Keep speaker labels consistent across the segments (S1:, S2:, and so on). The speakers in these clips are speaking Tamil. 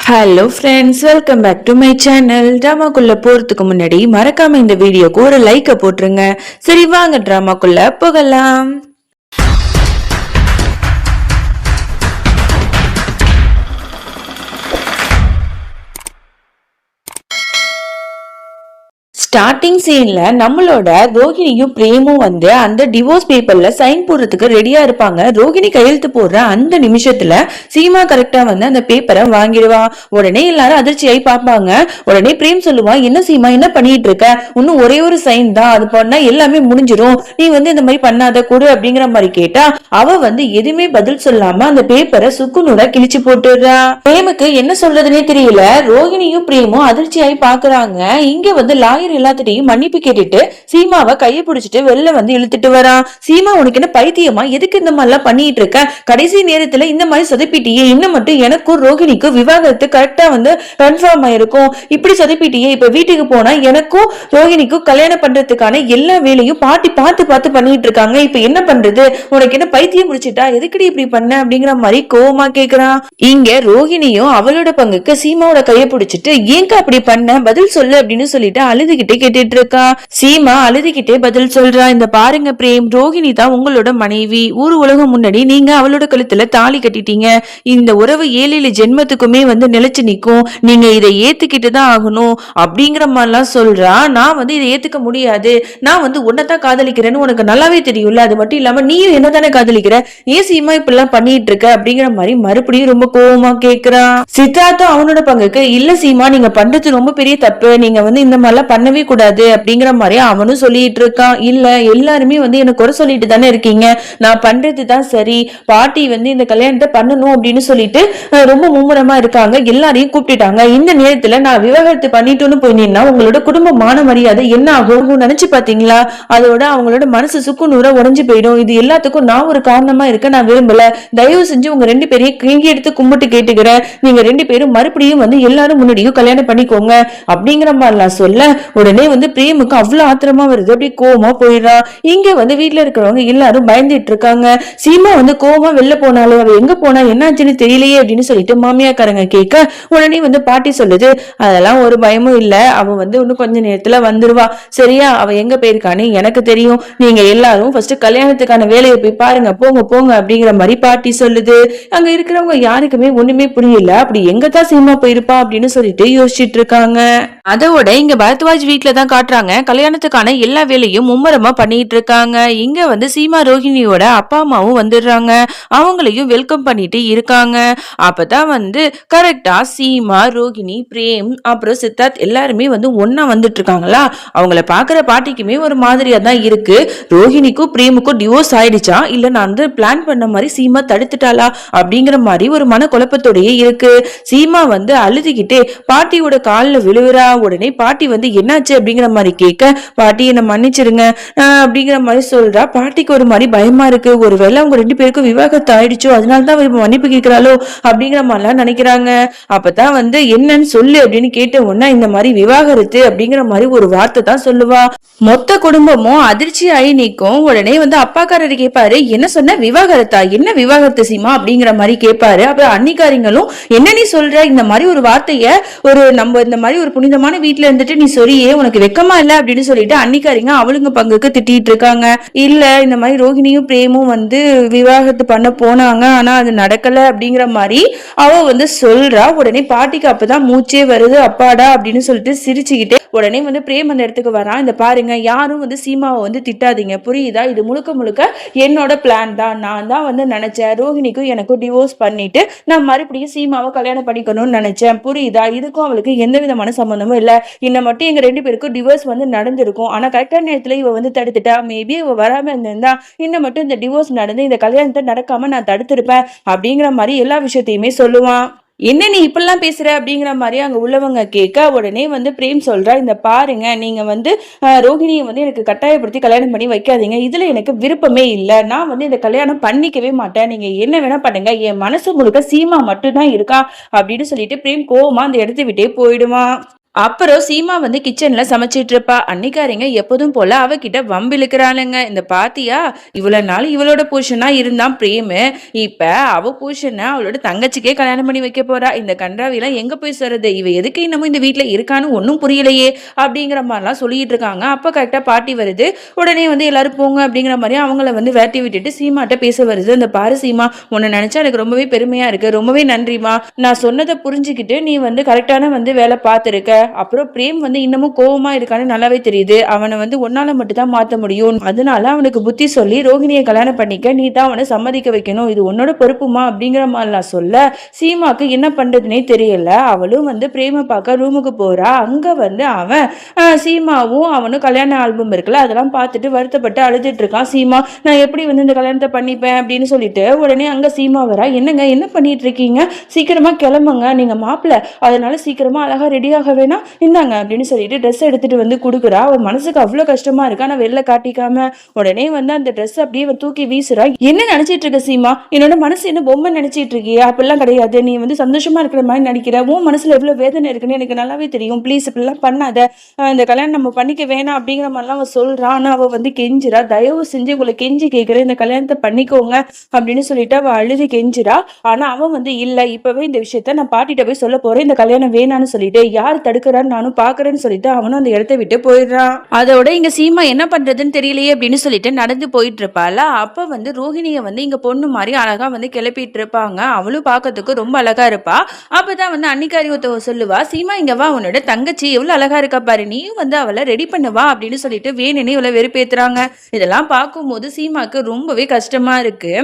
S1: Hello friends, welcome back to my channel. ட்ராமாக்குள்ள போறதுக்கு முன்னாடி மறக்காம இந்த வீடியோக்கு ஒரு லைக்கை போட்டுருங்க. சரி வாங்க ட்ராமாக்குள்ள போகலாம். ஸ்டார்டிங் சீன்ல நம்மளோட ரோஹிணியும் பிரேமும் வந்து அந்த டிவோர்ஸ் பேப்பர்ல சைன் போடுறதுக்கு ரெடியா இருப்பாங்க. ரோஹிணி கையெழுத்து போடுற அந்த நிமிஷத்துல சீமா கரெக்டா வந்து அந்த பேப்பரை வாங்கிடுவா. உடனே எல்லாரும் அதிர்ச்சியாய் பார்ப்பாங்க. உடனே பிரேம் சொல்லுவான், என்ன சீமா என்ன பண்ணிட்டு இருக்க, இன்னும் ஒரே ஒரு சைன் தான், அது பண்ணா எல்லாமே முடிஞ்சிரும், நீ வந்து இந்த மாதிரி பண்ணாத கூடு அப்படிங்கிற மாதிரி கேட்டா அவ வந்து எதுவுமே பதில் சொல்லாம அந்த பேப்பரை சுக்குநூறா கிழிச்சு போட்டுடுறா. பிரேமுக்கு என்ன சொல்றதுன்னே தெரியல. ரோஹிணியும் பிரேமும் அதிர்ச்சியாய் பாக்குறாங்க. இங்க வந்து லாயர் எல்லாத்திட்டையும் மன்னிப்பு கேட்டுட்டு சீமாவை கையை பிடிச்சிட்டு வெளில வந்து இழுத்துட்டு வரான். சீமா, உனக்கு என்ன பைத்தியமா, எதுக்கு இந்த மாதிரி எல்லாம் பண்ணிட்டு இருக்க, கடைசி நேரத்துல இந்த மாதிரி சொதப்பிட்டியே, இன்னும் மட்டும் எனக்கும் ரோஹிணிக்கும் விவாகரத்து கரெக்டா வந்து கன்ஃபார்ம் ஆயிருக்கும், இப்படி சொதப்பிட்டியே, இப்ப வீட்டுக்கு போனா எனக்கும் ரோஹிணிக்கும் கல்யாணம் பண்றதுக்கான எல்லா வேலையும் பாட்டி பார்த்து பார்த்து பண்ணிட்டு இருக்காங்க, இப்ப என்ன பண்றது, உனக்கு என்ன பைத்தியம் முடிச்சிட்டா, எதுக்கடி இப்படி பண்ண அப்படிங்கிற மாதிரி கோவமா கேக்குறான். இங்க ரோஹிணியும் அவளோட பங்குக்கு சீமாவோட கையை பிடிச்சிட்டு ஏங்க அப்படி பண்ண, பதில் சொல்லு அப்படின்னு சொல்லிட்டு அழுதுகிட்டே கேட்டுட்டு இருக்கா. சீமா அழுதுகிட்டே பதில் சொல்றா, இந்த பாருங்க பிரேம், ரோஹிணி தான் உங்களோட மனைவி, ஊர் உலகம் முன்னாடி நீங்க அவளோட கழுத்துல தாலி கட்டிட்டீங்க, இந்த உறவு 7 ஜென்மத்துக்குமே வந்து நிலைச்சு நிக்கும், நீங்க இதை ஏத்துக்கிட்டு தான் ஆகணும் அப்படிங்கிற மாதிரிலாம் சொல்றா. நான் வந்து இதை ஏத்துக்க முடியாது, நான் வந்து உன்னதான் காதலிக்கிறேன்னு உனக்கு நல்லாவே தெரியும்ல, அது மட்டும் இல்லாம நீயும் என்னதானே காதலிக்கிற, ஏன் சீமா இப்படி எல்லாம் பண்ணிட்டு இருக்க அப்படிங்கிற மாதிரி மறுபடியும் ரொம்ப கோவமா கேக்குறான். சித்தார்த்தும் அவனோட பங்குக்கு, இல்ல சீமா நீங்க பண்றது ரொம்ப பெரிய தப்பு, நீங்க வந்து இந்த மாதிரிலாம் பண்ணவே கூடாது அப்படிங்கிற மாதிரி அவனும் சொல்லிட்டு இருக்கான். இல்ல எல்லாருமே வந்து எனக்கு குறை சொல்லிட்டு தானே இருக்கீங்க, நான் பண்றதுதான் சரி, பாட்டி வந்து இந்த கல்யாணத்தை பண்ணணும் அப்படின்னு சொல்லிட்டு ரொம்ப மும்முரமா இருக்காங்க, எல்லாரையும் கூப்பிட்டுட்டாங்க, இந்த நேரத்துல நான் விவாகரத்து பண்ணிட்டோன்னு போயினா உங்களோட குடும்ப மான மரியாதை என்ன ஆகும் நினைச்சு பாத்தீங்களா, அதோட அவங்களோட மனசு சுக்குநூறா உடைஞ்சு போயிடும், இது எல்லாத்துக்கும் நான் ஒரு காரணமா இருக்க நான் விரும்பல, தயவு செஞ்சு உங்க 2 பேரையும் கைங்கி எடுத்து கும்பிட்டு கேட்டுக்கிறேன், நீங்க 2 பேரும் மறுபடியும் வந்து எல்லாரும் முன்னாடியும் கல்யாணம் பண்ணிக்கோங்க அப்படிங்கிற மாதிரிலாம் சொல்ல உடனே வந்து பிரேமுக்கு அவ்வளவு ஆத்திரமா வருது, அப்படி கோவமா போயிடுறா. இங்க வந்து வீட்டுல இருக்கிறவங்க எல்லாரும் பயந்துட்டு இருக்காங்க. சீமா வந்து கோவமா வெளில போனாலும் அவ எங்க போனா என்னாச்சுன்னு தெரியலையே அப்படின்னு சொல்லிட்டு மாமியாக்காரங்க கேட்க உடனே வந்து பாட்டி சொல்லுது, அதெல்லாம் ஒரு பயமும் இல்ல, அவ வந்து இன்னும் கொஞ்ச நேரத்துல வந்துருவா, சரியா, அவ எங்க போயிருக்கான்னு எனக்கு தெரியும், நீங்க எல்லாரும் ஃபர்ஸ்ட் கல்யாணத்துக்கான வேலையை போய் பாருங்க, போங்க போங்க அப்படிங்கிற மாதிரி பாட்டி சொல்லுது. அங்க இருக்கிறவங்க யாருக்குமே ஒண்ணுமே புரியல, அப்படி எங்கதான் சீமா போயிருப்பா அப்படின்னு சொல்லிட்டு யோசிச்சுட்டு இருக்காங்க. அதோட இங்க பரத்வாஜ் வீட்டுல தான் காட்டுறாங்க, கல்யாணத்துக்கான எல்லா வேலையும் மும்மரமா பண்ணிட்டு இருக்காங்க. இங்க வந்து சீமா ரோஹிணியோட அப்பா அம்மாவும் வந்துடுறாங்க, அவங்களையும் வெல்கம் பண்ணிட்டு இருக்காங்க. அப்பதான் வந்து கரெக்டா சீமா, ரோஹிணி, பிரேம் அப்புறம் சித்தார்த் எல்லாருமே வந்து ஒன்னா வந்துட்டு இருக்காங்களா. அவங்கள பாக்குற பாட்டிக்குமே ஒரு மாதிரியா தான் இருக்கு. ரோஹிணிக்கும் பிரேமுக்கும் டிவோர்ஸ் ஆயிடுச்சா, இல்ல நான் வந்து பிளான் பண்ண மாதிரி சீமா தடுத்துட்டாளா அப்படிங்கிற மாதிரி ஒரு மன குழப்பத்தோடயே இருக்கு. சீமா வந்து அழுதுகிட்டே பாட்டியோட காலில் விழுவுறா. உடனே பாட்டி வந்து என்னாச்சு அப்படிங்கிற மாதிரி கேட்க, பாட்டி என்ன மன்னிச்சிருங்க அப்படிங்கிற மாதிரி சொல்றா. பாட்டிக்கு ஒரு மாதிரி பயமா இருக்கு, ஒருவேளை அவங்க 2 பேருக்கும் விவாகரத்து ஆயிடுச்சோ, அதனாலதான் மன்னிப்பு கேட்கிறாளோ அப்படிங்கிற மாதிரிலாம் நினைக்கிறாங்க. அப்பதான் வந்து என்னன்னு சொல்லு அப்படின்னு கேட்ட உடனே இந்த மாதிரி விவாகரத்து அப்படிங்கிற மாதிரி ஒரு வார்த்தை தான் சொல்லுவா. மொத்த குடும்பமும் அதிர்ச்சி ஆகி நிற்கும். உடனே வந்து அப்பாக்காரரு கேட்பாரு, என்ன சொன்ன, விவாகரத்தா, என்ன விவாகரத்து சீமா அப்படிங்கிற மாதிரி கேட்பாரு. அப்புறம் அன்னிக்காரிங்களும், என்ன நீ சொல்ற, இந்த மாதிரி ஒரு வார்த்தைய ஒரு நம்ம இந்த மாதிரி ஒரு புனிதமான வீட்டுல இருந்துட்டு நீ சொல்லியே, உனக்கு வெக்கமா இல்ல அப்படின்னு சொல்லிட்டு அன்னிக்காரிங்க அவளுங்க பங்குக்கு திட்டிட்டு இருக்காங்க. இல்ல இந்த மாதிரி ரோஹிணியும் பிரேமும் வந்து விவாகரத்து பண்ண போனாங்க, ஆனா அது நடக்கல அப்படிங்கிற மாதிரி அவ வந்து சொல்றா. உடனே பாட்டிக்கு அப்பதான் மூச்சே வருது, அப்பாடா அப்படின்னு சொல்லிட்டு சிரிச்சுக்கிட்டே உடனே வந்து பிரேம் அந்த இடத்துக்கு வரான். இந்த பாருங்க, யாரும் வந்து சீமாவை வந்து திட்டாதீங்க, புரியுதா, இது முழுக்க முழுக்க என்னோட பிளான் தான், நான் தான் வந்து நினைச்சேன் ரோஹிணிக்கும் எனக்கும் டிவோர்ஸ் பண்ணிட்டு நான் மறுபடியும் சீமாவை கல்யாணம் பண்ணிக்கணும்னு நினைச்சேன், புரியுதா, இதுக்கும் அவளுக்கு எந்த விதமான சம்பந்தமும் இல்ல, இன்னும் மட்டும் எங்க 2 பேருக்கும் டிவோர்ஸ் வந்து நடந்திருக்கும், ஆனா கரெக்டான நேரத்துல இவ வந்து தடுத்துட்டா, மேபி இவ வராம இருந்திருந்தா இன்னும் மட்டும் இந்த டிவோர்ஸ் நடந்து இந்த கல்யாணத்தை நடக்காம நான் தடுத்திருப்பேன் அப்படிங்கிற மாதிரி எல்லா விஷயத்தையுமே சொல்லுவான். என்ன நீ இப்பெல்லாம் பேசுற அப்படிங்கிற மாதிரி அங்க உள்ளவங்க கேட்க உடனே வந்து பிரேம் சொல்றா, இந்த பாருங்க, நீங்க வந்து ரோஹிணியை வந்து எனக்கு கட்டாயப்படுத்தி கல்யாணம் பண்ணி வைக்காதீங்க, இதுல எனக்கு விருப்பமே இல்லை, நான் வந்து இந்த கல்யாணம் பண்ணிக்கவே மாட்டேன், நீங்க என்ன வேணா பண்ணுங்க, என் மனசு முழுக்க சீமா மட்டும்தான் இருக்கா அப்படின்னு சொல்லிட்டு பிரேம் கோவமா அந்த இடத்த விட்டே போயிடுவான். அப்புறம் சீமா வந்து கிச்சன்ல சமைச்சிட்டு இருப்பா. அன்னிக்காரிங்க எப்போதும் போல அவகிட்ட வம்பிழுக்கிறாளுங்க. இந்த பாத்தியா, இவ்வளவு நாள் இவளோட புருஷனா இருந்தான் பிரேமு, இப்ப அவ புருஷனை அவளோட தங்கச்சிக்கே கல்யாணம் பண்ணி வைக்க போறா. இந்த கன்றாவிலாம் எங்க போய் சொல்றது, இவ எதுக்கு இன்னமும் இந்த வீட்டுல இருக்கான்னு ஒன்னும் புரியலையே அப்படிங்கிற மாதிரிலாம் சொல்லிட்டு இருக்காங்க. அப்ப கரெக்டா பாட்டி வருது. உடனே வந்து எல்லாரும் போங்க அப்படிங்கிற மாதிரி அவங்கள வந்து வேட்டி விட்டுட்டு சீமாட்ட பேச வருது. இந்த பாரு சீமா, உன்னை நினைச்சா எனக்கு ரொம்பவே பெருமையா இருக்கு, ரொம்பவே நன்றிமா. நான் சொன்னதை புரிஞ்சுக்கிட்டு நீ வந்து கரெக்டான வந்து வேலை பார்த்துருக்க. அப்புறம் பிரேம் வந்து இன்னமும் கோவமா இருக்கான்னு நல்லாவே தெரியுது. அவனை வந்து ஒன்னால மட்டும் தான் மாத்த முடியும். அதனால அவனுக்கு புத்தி சொல்லி ரோகிணியை கல்யாணம் பண்ணிக்க நீ தான் அவனை சம்மதிக்க வைக்கணும். இது உன்னோட பொறுப்புமா அப்படிங்கிற மாதிரிலாம் சொல்ல சீமாக்கு என்ன பண்றதுனே தெரியல. அவளும் வந்து பிரேம பார்க்க ரூமுக்கு போறா. அங்க வந்து அவன் சீமாவும் அவனும் கல்யாண ஆல்பம் இருக்குல்ல அதெல்லாம் பார்த்துட்டு வருத்தப்பட்டு அழுதுட்டு இருக்கான். சீமா, நான் எப்படி வந்து இந்த கல்யாணத்தை பண்ணிப்பேன் அப்படின்னு சொல்லிட்டு உடனே அங்க சீமா வரா. என்னங்க என்ன பண்ணிட்டு இருக்கீங்க, சீக்கிரமா கிளம்புங்க, நீங்க மாப்பிள்ள, அதனால சீக்கிரமா அழகா ரெடி ஆக வேணாம், இந்தாங்க அப்படின்னு சொல்லிட்டு ட்ரெஸ் எடுத்துட்டு வந்து கொடுக்குறா. அவன் மனசுக்கு அவ்வளவு கஷ்டமா இருக்கா. நான் வெளில காட்டிக்காம உடனே வந்து அந்த ட்ரெஸ் அப்படியே தூக்கி வீசுறா. என்ன நினைச்சிட்டு இருக்க சீமா, என்னோட மனசு என்ன பொம்மை நினைச்சிட்டு இருக்கியா, அப்படிலாம் கிடையாது, நீ வந்து சந்தோஷமா இருக்கிற மாதிரி நடிக்கிற, உன் மனசுல எவ்வளவு வேதனை இருக்குன்னு எனக்கு நல்லாவே தெரியும், ப்ளீஸ் இப்படிலாம் பண்ணாத, இந்த கல்யாணம் நம்ம பண்ணிக்க வேணாம் அப்படிங்கிற மாதிரிலாம் அவன் சொல்றான். ஆனா அவ வந்து கெஞ்சிரா, தயவு செஞ்சு உங்களை கெஞ்சி கேட்கிறேன், இந்த கல்யாணத்தை பண்ணிக்கோங்க அப்படின்னு சொல்லிட்டு அவ அழுது கெஞ்சிரா. ஆனா அவன் வந்து இல்ல, இப்பவே இந்த விஷயத்த நான் பாட்டிட்ட போய் சொல்ல போறேன், இந்த கல்யாணம் வேணான்னு சொல்லிட்டு, யார் தடுக்கிறான்னு நானும் பாக்குறேன்னு சொல்லிட்டு அவனும் அந்த இடத்தை விட்டு போயிடுறான். அதோட இங்க சீமா என்ன பண்றதுன்னு தெரியலையே அப்படின்னு சொல்லிட்டு நடந்து போயிட்டு இருப்பாள். அப்ப வந்து ரோஹிணிய வந்து இங்க பொண்ணு மாதிரி அழகா வந்து கிளப்பிட்டு இருப்பாங்க. அவளும் பார்க்கறதுக்கு ரொம்ப அழகா இருப்பா. அப்பதான் வந்து அன்னிக்காரி ஒருத்தவ சொல்லுவா, சீமா இங்க வா, உன்னோட தங்கச்சி எவ்வளவு அழகா இருக்கா பாரு, நீயும் வந்து அவளை ரெடி பண்ணுவா அப்படின்னு சொல்லிட்டு வேணுனே இவ்வளவு வெறுப்பேத்துறாங்க. இதெல்லாம் பார்க்கும்போது சீமாக்கு ரொம்பவே கஷ்டமா இருக்கு.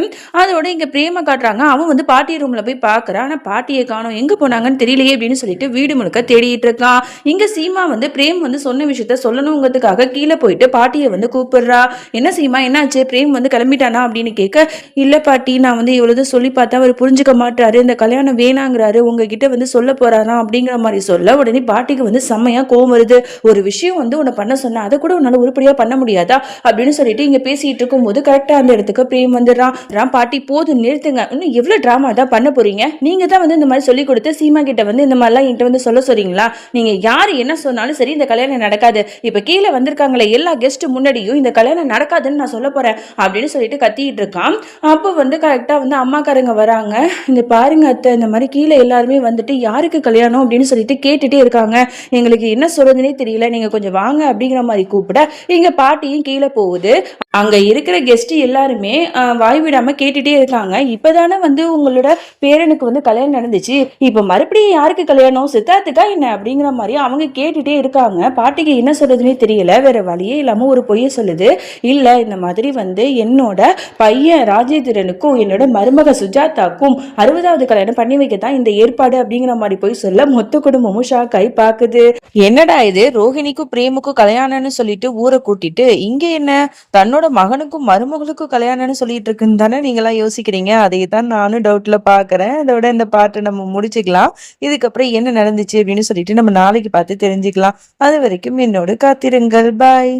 S1: அதோட இங்க பிரேம காட்டுறாங்க. அவன் வந்து பாட்டி ரூம்ல போய் பாக்குறான். ஆனா பாட்டியை காணோம், எங்க போனாங்கன்னு தெரியலையே அப்படின்னு சொல்லிட்டு வீடு முழுக்க தேடிட்டு இருக்கான். இங்க சீமா வந்து பிரேம் வந்து சொன்ன விஷயத்த சொல்லணுங்கிறதுக்காக கீழே போயிட்டு பாட்டியை வந்து கூப்பிடுறா. என்ன சீமா, என்னாச்சு, பிரேம் வந்து கிளம்பிட்டானா அப்படின்னு கேட்க, இல்ல பாட்டி, நான் வந்து இவ்வளவு சொல்லி பார்த்தா அவர் புரிஞ்சுக்க மாட்டாரு, இந்த கல்யாணம் வேணாங்கிறாரு, உங்ககிட்ட வந்து சொல்ல போறாராம் அப்படிங்கிற மாதிரி சொல்ல உடனே பாட்டிக்கு வந்து செம்மையா கோவம் வருது. ஒரு விஷயம் வந்து உன்னை பண்ண சொன்னா அதை கூட உன்னால உருப்படியா பண்ண முடியாதா அப்படின்னு சொல்லிட்டு இங்க பேசிட்டு இருக்கும் போது கரெக்டா அந்த இடத்துக்கு பிரேம் வந்துடுறான். பாட்டி போதும் நிறுத்துங்க, இன்னும் எவ்வளவு டிராமா தான் பண்ண போறீங்க, நீங்க தான் வந்து இந்த மாதிரி சொல்லி கொடுத்து சீமா கிட்ட வந்து இந்த மாதிரிலாம் என்கிட்ட வந்து சொல்ல சொல்றீங்களா, நீங்க யாரு என்ன சொன்னாலும் சரி இந்த கல்யாணம் நடக்காது, இப்ப கீழே வந்திருக்காங்களே எல்லா கெஸ்ட் முன்னாடியும் இந்த கல்யாணம் நடக்காதுன்னு நான் சொல்ல போறேன் அப்படின்னு சொல்லிட்டு கத்திட்டு இருக்கான். அப்போ வந்து கரெக்டா வந்து அம்மாக்காரங்க வராங்க. இந்த பாருங்க அத்தை, இந்த மாதிரி கீழே எல்லாருமே வந்துட்டு யாருக்கு கல்யாணம் அப்படின்னு சொல்லிட்டு கேட்டுட்டே இருக்காங்க, எங்களுக்கு என்ன சொல்றதுன்னே தெரியல, நீங்க கொஞ்சம் வாங்க அப்படிங்கிற மாதிரி கூப்பிட இங்க பாட்டியும் கீழே போகுது. அங்க இருக்கிற கெஸ்ட் எல்லாருமே வாய் விடாம கேட்டுட்டே இருக்காங்க. இப்பதானே வந்து உங்களோட பேரனுக்கு வந்து கல்யாணம் நடந்துச்சு, இப்ப மறுபடியும் யாருக்கு கல்யாணம், சித்தார்த்துக்கா என்ன அப்படிங்கிற மாதிரி அவங்க கேட்டுட்டே இருக்காங்க. பாட்டிக்கு என்ன சொல்றதுன்னே தெரியல. வேற வழியே இல்லாம ஒரு பொய்ய சொல்லுது. இல்ல, இந்த மாதிரி வந்து என்னோட பையன் ராஜேந்திரனுக்கும் என்னோட மருமக சுஜாதாக்கும் 60வது கல்யாணம் பண்ணி வைக்கத்தான் இந்த ஏற்பாடு அப்படிங்கிற மாதிரி போய் சொல்ல மொத்த குடும்பமும் ஷாக் ஆகி பாக்குது. என்னடா இது, ரோஹிணிக்கும் பிரேமுக்கும் கல்யாணம்னு சொல்லிட்டு ஊரை கூட்டிட்டு இங்க என்ன தன்னோட மகனுக்கும் மருமகளுக்கும் கல்யாணம்னு சொல்லிட்டு இருக்குன்னு தானே நீங்களாம் யோசிக்கிறீங்க. அதை தான் நானும் டவுட்ல பாக்குறேன். அதோட இந்த பாட்டை நம்ம முடிச்சுக்கலாம். இதுக்கப்புறம் என்ன நடந்துச்சு அப்படின்னு சொல்லிட்டு நம்ம நாளைக்கு பார்த்து தெரிஞ்சுக்கலாம். அது வரைக்கும் என்னோட காத்திருங்கள். பாய்.